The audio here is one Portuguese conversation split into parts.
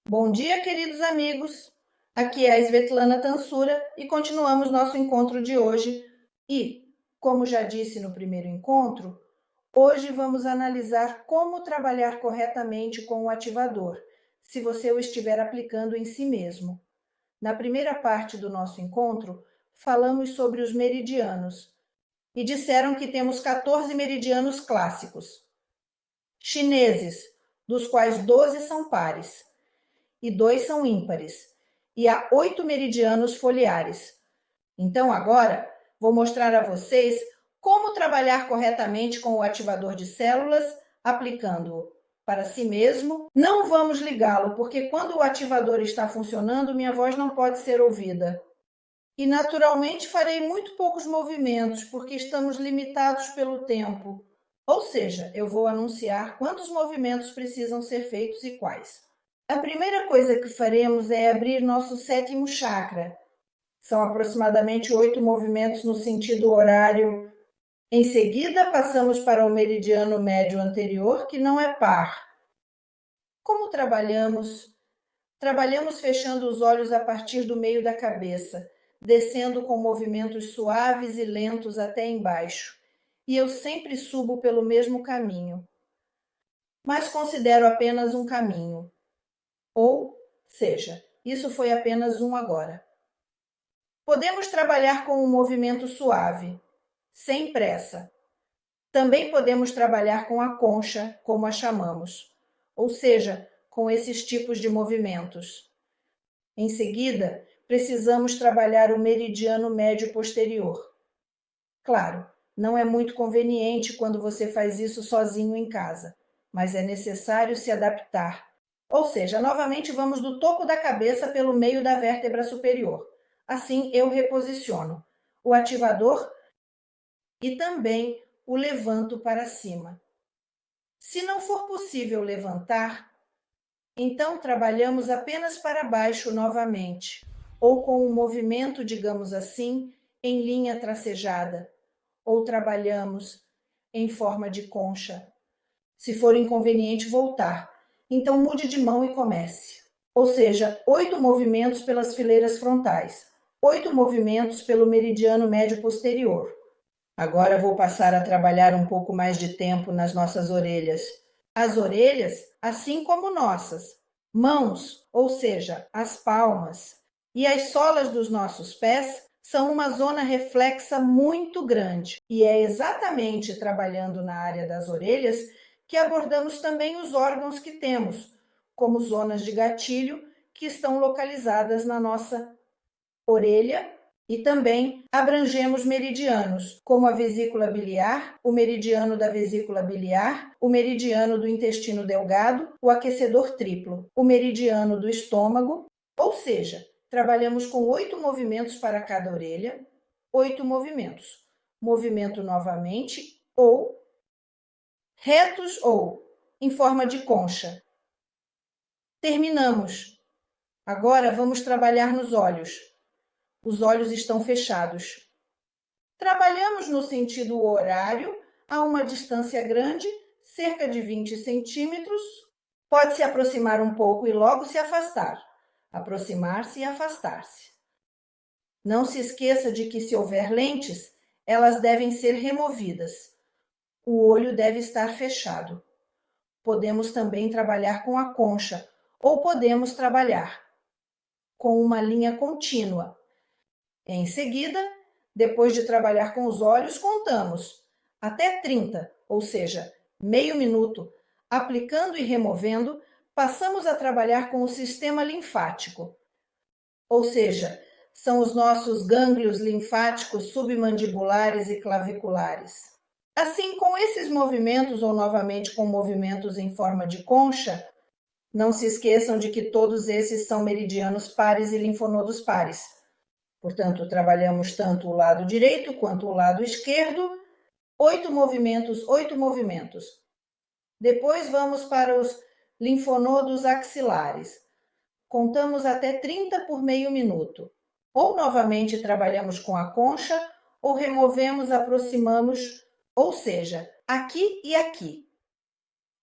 Bom dia, queridos amigos. Aqui é a Svetlana Tansura e continuamos nosso encontro de hoje. E, como já disse no primeiro encontro, hoje vamos analisar como trabalhar corretamente com o ativador, se você o estiver aplicando em si mesmo. Na primeira parte do nosso encontro, falamos sobre os meridianos e disseram que temos 14 meridianos clássicos, chineses, dos quais 12 são pares e 2 são ímpares, e há 8 meridianos foliares. Então agora vou mostrar a vocês como trabalhar corretamente com o ativador de células, aplicando-o para si mesmo. Não vamos ligá-lo, porque quando o ativador está funcionando, minha voz não pode ser ouvida. E naturalmente farei muito poucos movimentos, porque estamos limitados pelo tempo. Ou seja, eu vou anunciar quantos movimentos precisam ser feitos e quais. A primeira coisa que faremos é abrir nosso sétimo chakra. São aproximadamente 8 movimentos no sentido horário. Em seguida, passamos para o meridiano médio anterior, que não é par. Como trabalhamos? Trabalhamos fechando os olhos a partir do meio da cabeça, descendo com movimentos suaves e lentos até embaixo. E eu sempre subo pelo mesmo caminho. Mas considero apenas um caminho. Ou seja, isso foi apenas um agora. Podemos trabalhar com um movimento suave, sem pressa. Também podemos trabalhar com a concha, como a chamamos, ou seja, com esses tipos de movimentos. Em seguida, precisamos trabalhar o meridiano médio posterior. Claro, não é muito conveniente quando você faz isso sozinho em casa, mas é necessário se adaptar. Ou seja, novamente vamos do topo da cabeça pelo meio da vértebra superior. Assim eu reposiciono o ativador e também o levanto para cima. Se não for possível levantar, então trabalhamos apenas para baixo novamente, ou com um movimento, digamos assim, em linha tracejada, ou trabalhamos em forma de concha. Se for inconveniente voltar, então mude de mão e comece. Ou seja, 8 movimentos pelas fileiras frontais, 8 movimentos pelo meridiano médio posterior. Agora vou passar a trabalhar um pouco mais de tempo nas nossas orelhas. As orelhas, assim como nossas, mãos, ou seja, as palmas, e as solas dos nossos pés são uma zona reflexa muito grande. E é exatamente trabalhando na área das orelhas que abordamos também os órgãos que temos, como zonas de gatilho que estão localizadas na nossa orelha, e também abrangemos meridianos, como a vesícula biliar, o meridiano da vesícula biliar, o meridiano do intestino delgado, o aquecedor triplo, o meridiano do estômago, ou seja, trabalhamos com 8 movimentos para cada orelha, 8 movimentos. Movimento novamente, ou retos ou em forma de concha. Terminamos. Agora vamos trabalhar nos olhos. Os olhos estão fechados. Trabalhamos no sentido horário, a uma distância grande, cerca de 20 centímetros. Pode se aproximar um pouco e logo se afastar. Aproximar-se e afastar-se. Não se esqueça de que, se houver lentes, elas devem ser removidas. O olho deve estar fechado. Podemos também trabalhar com a concha, ou podemos trabalhar com uma linha contínua. Em seguida, depois de trabalhar com os olhos, contamos até 30, ou seja, meio minuto. Aplicando e removendo, passamos a trabalhar com o sistema linfático, ou seja, são os nossos gânglios linfáticos submandibulares e claviculares. Assim, com esses movimentos, ou novamente com movimentos em forma de concha, não se esqueçam de que todos esses são meridianos pares e linfonodos pares. Portanto, trabalhamos tanto o lado direito quanto o lado esquerdo. 8 movimentos, 8 movimentos. Depois vamos para os linfonodos axilares. Contamos até 30 por meio minuto. Ou novamente trabalhamos com a concha, ou removemos, aproximamos, ou seja, aqui e aqui.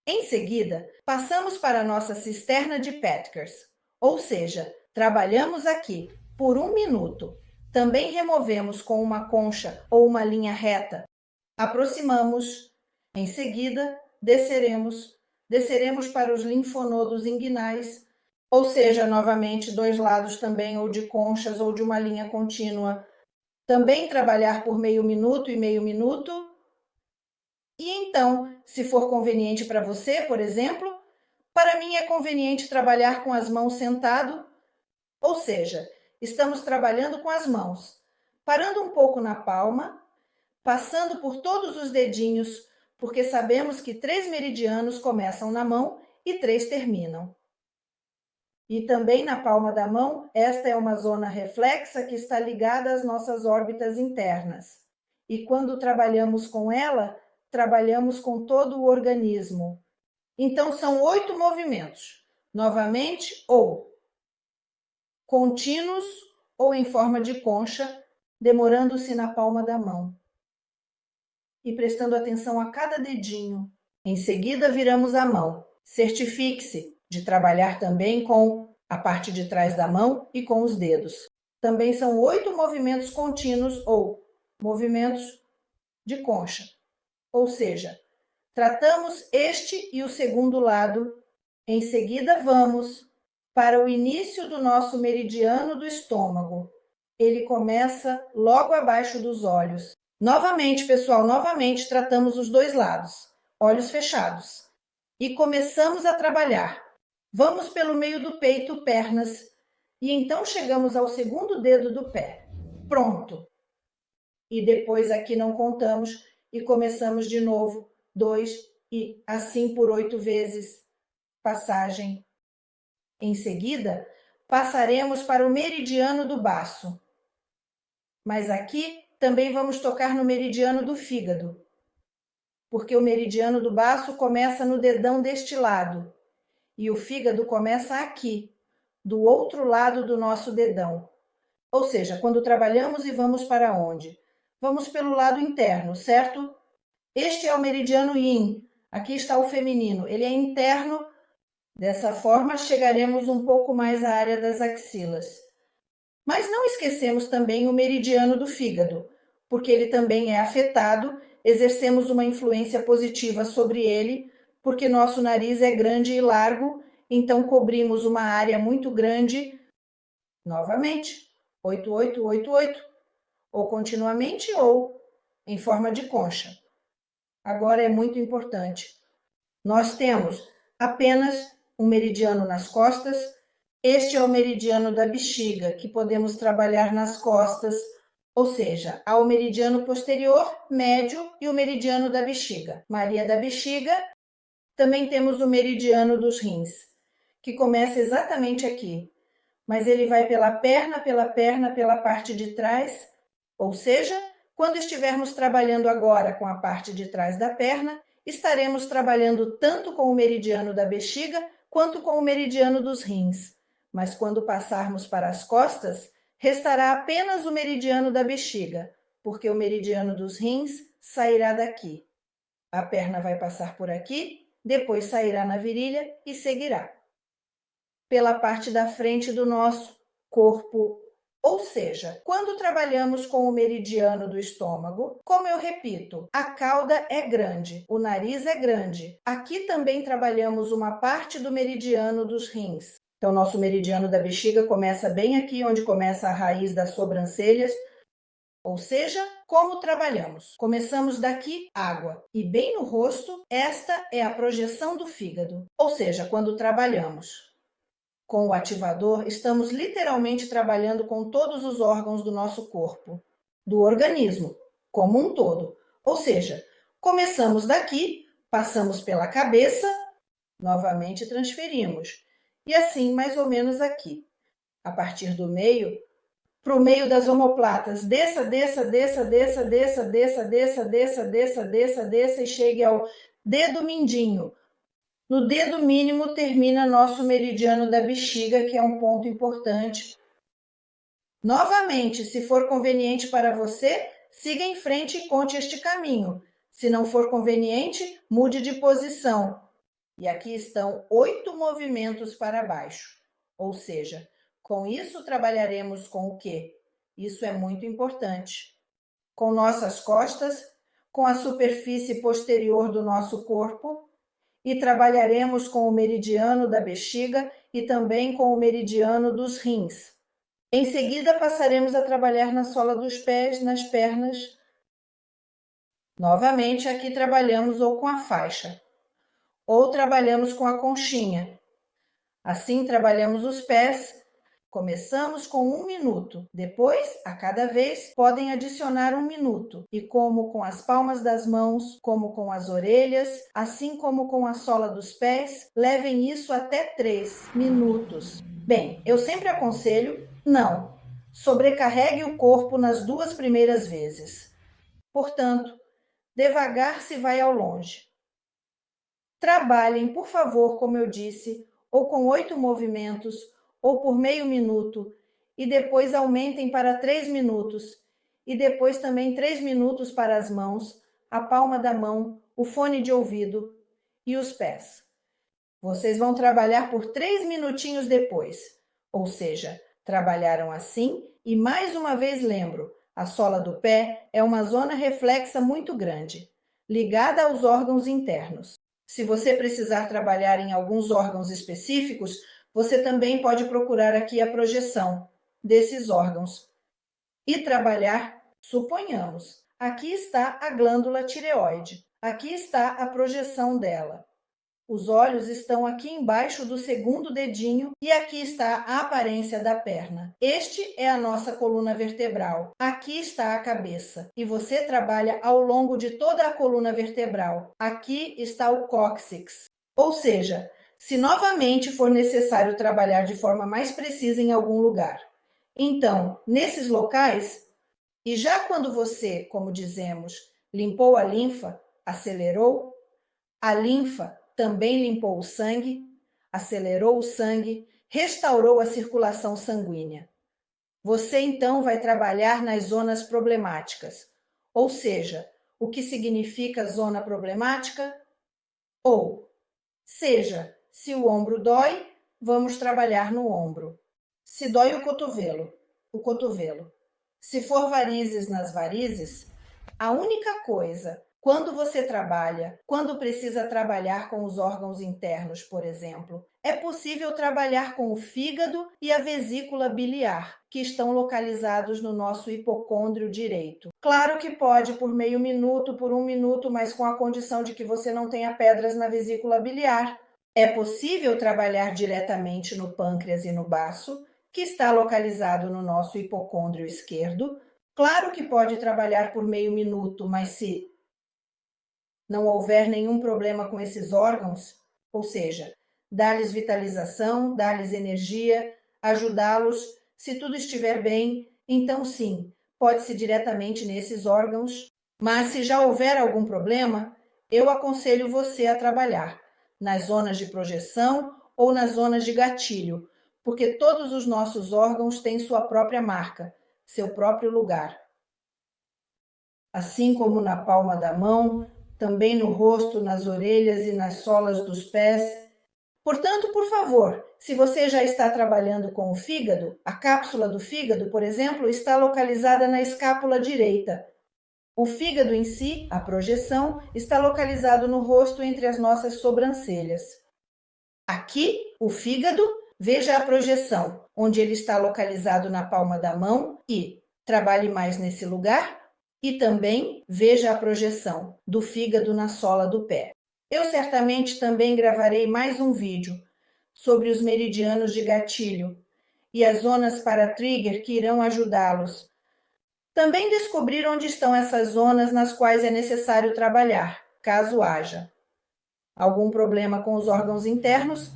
Em seguida, passamos para a nossa cisterna de Petker's. Ou seja, trabalhamos aqui por 1 minuto. Também removemos com uma concha ou uma linha reta. Aproximamos. Em seguida, desceremos para os linfonodos inguinais, ou seja, novamente, 2 lados também, ou de conchas, ou de uma linha contínua. Também trabalhar por meio minuto e meio minuto. E então, se for conveniente para você, por exemplo, para mim é conveniente trabalhar com as mãos sentado, ou seja, estamos trabalhando com as mãos, parando um pouco na palma, passando por todos os dedinhos, porque sabemos que 3 meridianos começam na mão e 3 terminam. E também na palma da mão, esta é uma zona reflexa que está ligada às nossas órbitas internas. E quando trabalhamos com ela, trabalhamos com todo o organismo. Então são 8 movimentos, novamente, ou contínuos ou em forma de concha, demorando-se na palma da mão. E prestando atenção a cada dedinho. Em seguida, viramos a mão. Certifique-se de trabalhar também com a parte de trás da mão e com os dedos. Também são 8 movimentos contínuos ou movimentos de concha. Ou seja, tratamos este e o segundo lado. Em seguida, vamos para o início do nosso meridiano do estômago. Ele começa logo abaixo dos olhos. Novamente, pessoal, tratamos os 2 lados, olhos fechados. E começamos a trabalhar. Vamos pelo meio do peito, pernas, e então chegamos ao segundo dedo do pé. Pronto! E depois aqui não contamos e começamos de novo, 2 e assim por 8 vezes. Passagem. Em seguida, passaremos para o meridiano do baço. Mas aqui também vamos tocar no meridiano do fígado, porque o meridiano do baço começa no dedão deste lado e o fígado começa aqui, do outro lado do nosso dedão. Ou seja, quando trabalhamos e vamos para onde? Vamos pelo lado interno, certo? Este é o meridiano yin, aqui está o feminino, ele é interno. Dessa forma, chegaremos um pouco mais à área das axilas. Mas não esquecemos também o meridiano do fígado, porque ele também é afetado, exercemos uma influência positiva sobre ele, porque nosso nariz é grande e largo, então cobrimos uma área muito grande. Novamente, 8, 8, 8, 8, ou continuamente ou em forma de concha. Agora é muito importante. Nós temos apenas um meridiano nas costas. Este é o meridiano da bexiga, que podemos trabalhar nas costas, ou seja, há o meridiano posterior, médio e o meridiano da bexiga. Maria da bexiga. Também temos o meridiano dos rins, que começa exatamente aqui, mas ele vai pela perna, pela parte de trás, ou seja, quando estivermos trabalhando agora com a parte de trás da perna, estaremos trabalhando tanto com o meridiano da bexiga quanto com o meridiano dos rins. Mas quando passarmos para as costas, restará apenas o meridiano da bexiga, porque o meridiano dos rins sairá daqui. A perna vai passar por aqui, depois sairá na virilha e seguirá pela parte da frente do nosso corpo. Ou seja, quando trabalhamos com o meridiano do estômago, como eu repito, a cauda é grande, o nariz é grande. Aqui também trabalhamos uma parte do meridiano dos rins. Então, nosso meridiano da bexiga começa bem aqui, onde começa a raiz das sobrancelhas. Ou seja, como trabalhamos? Começamos daqui, água, e bem no rosto, esta é a projeção do fígado. Ou seja, quando trabalhamos com o ativador, estamos literalmente trabalhando com todos os órgãos do nosso corpo, do organismo, como um todo. Ou seja, começamos daqui, passamos pela cabeça, novamente transferimos. E assim, mais ou menos aqui. A partir do meio, para o meio das omoplatas, desça e chegue ao dedo mindinho. No dedo mínimo termina nosso meridiano da bexiga, que é um ponto importante. Novamente, se for conveniente para você, siga em frente e conte este caminho. Se não for conveniente, mude de posição. E aqui estão 8 movimentos para baixo. Ou seja, com isso trabalharemos com o quê? Isso é muito importante. Com nossas costas, com a superfície posterior do nosso corpo, e trabalharemos com o meridiano da bexiga e também com o meridiano dos rins. Em seguida, passaremos a trabalhar na sola dos pés, nas pernas. Novamente, aqui trabalhamos ou com a faixa, ou trabalhamos com a conchinha. Assim, trabalhamos os pés. Começamos com 1 minuto. Depois, a cada vez, podem adicionar 1 minuto. E como com as palmas das mãos, como com as orelhas, assim como com a sola dos pés, levem isso até 3 minutos. Bem, eu sempre aconselho, não sobrecarregue o corpo nas 2 primeiras vezes. Portanto, devagar se vai ao longe. Trabalhem, por favor, como eu disse, ou com 8 movimentos, ou por meio minuto, e depois aumentem para 3 minutos, e depois também 3 minutos para as mãos, a palma da mão, o fone de ouvido e os pés. Vocês vão trabalhar por 3 minutinhos depois, ou seja, trabalharam assim, e mais uma vez lembro, a sola do pé é uma zona reflexa muito grande, ligada aos órgãos internos. Se você precisar trabalhar em alguns órgãos específicos, você também pode procurar aqui a projeção desses órgãos e trabalhar, suponhamos, aqui está a glândula tireoide, aqui está a projeção dela. Os olhos estão aqui embaixo do segundo dedinho e aqui está a aparência da perna. Este é a nossa coluna vertebral. Aqui está a cabeça e você trabalha ao longo de toda a coluna vertebral. Aqui está o cóccix. Ou seja, se novamente for necessário trabalhar de forma mais precisa em algum lugar. Então, nesses locais, e já quando você, como dizemos, limpou a linfa, acelerou, a linfa também limpou o sangue, acelerou o sangue, restaurou a circulação sanguínea. Você então vai trabalhar nas zonas problemáticas, ou seja, o que significa zona problemática? Ou seja, se o ombro dói, vamos trabalhar no ombro. Se dói o cotovelo. Se for varizes nas varizes, a única coisa, quando você trabalha, quando precisa trabalhar com os órgãos internos, por exemplo, é possível trabalhar com o fígado e a vesícula biliar, que estão localizados no nosso hipocôndrio direito. Claro que pode por meio minuto, por 1 minuto, mas com a condição de que você não tenha pedras na vesícula biliar. É possível trabalhar diretamente no pâncreas e no baço, que está localizado no nosso hipocôndrio esquerdo. Claro que pode trabalhar por meio minuto, mas se não houver nenhum problema com esses órgãos, ou seja, dar-lhes vitalização, dar-lhes energia, ajudá-los, se tudo estiver bem, então sim, pode-se diretamente nesses órgãos, mas se já houver algum problema, eu aconselho você a trabalhar nas zonas de projeção ou nas zonas de gatilho, porque todos os nossos órgãos têm sua própria marca, seu próprio lugar. Assim como na palma da mão, também no rosto, nas orelhas e nas solas dos pés. Portanto, por favor, se você já está trabalhando com o fígado, a cápsula do fígado, por exemplo, está localizada na escápula direita. O fígado em si, a projeção, está localizado no rosto entre as nossas sobrancelhas. Aqui, o fígado, veja a projeção, onde ele está localizado na palma da mão e trabalhe mais nesse lugar. E também veja a projeção do fígado na sola do pé. Eu certamente também gravarei mais um vídeo sobre os meridianos de gatilho e as zonas para trigger que irão ajudá-los. Também descobrir onde estão essas zonas nas quais é necessário trabalhar, caso haja algum problema com os órgãos internos,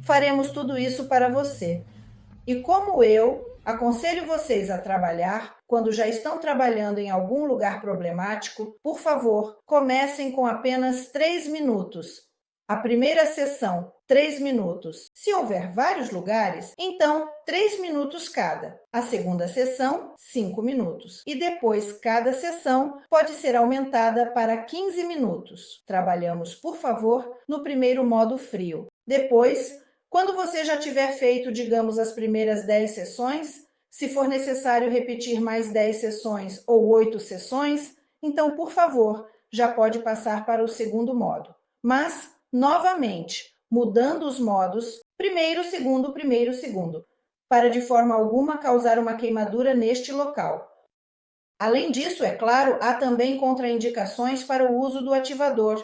faremos tudo isso para você. E como eu aconselho vocês a trabalhar, quando já estão trabalhando em algum lugar problemático, por favor, comecem com apenas 3 minutos. A primeira sessão, 3 minutos. Se houver vários lugares, então 3 minutos cada. A segunda sessão, 5 minutos. E depois, cada sessão pode ser aumentada para 15 minutos. Trabalhamos, por favor, no primeiro modo frio. Depois, Quando você já tiver feito, digamos, as primeiras 10 sessões, se for necessário repetir mais 10 sessões ou 8 sessões, então, por favor, já pode passar para o segundo modo. Mas, novamente, mudando os modos, primeiro, segundo, para de forma alguma causar uma queimadura neste local. Além disso, é claro, há também contraindicações para o uso do ativador.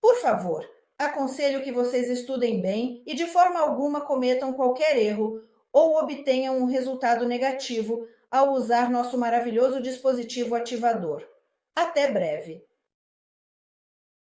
Por favor, aconselho que vocês estudem bem e de forma alguma cometam qualquer erro ou obtenham um resultado negativo ao usar nosso maravilhoso dispositivo ativador. Até breve!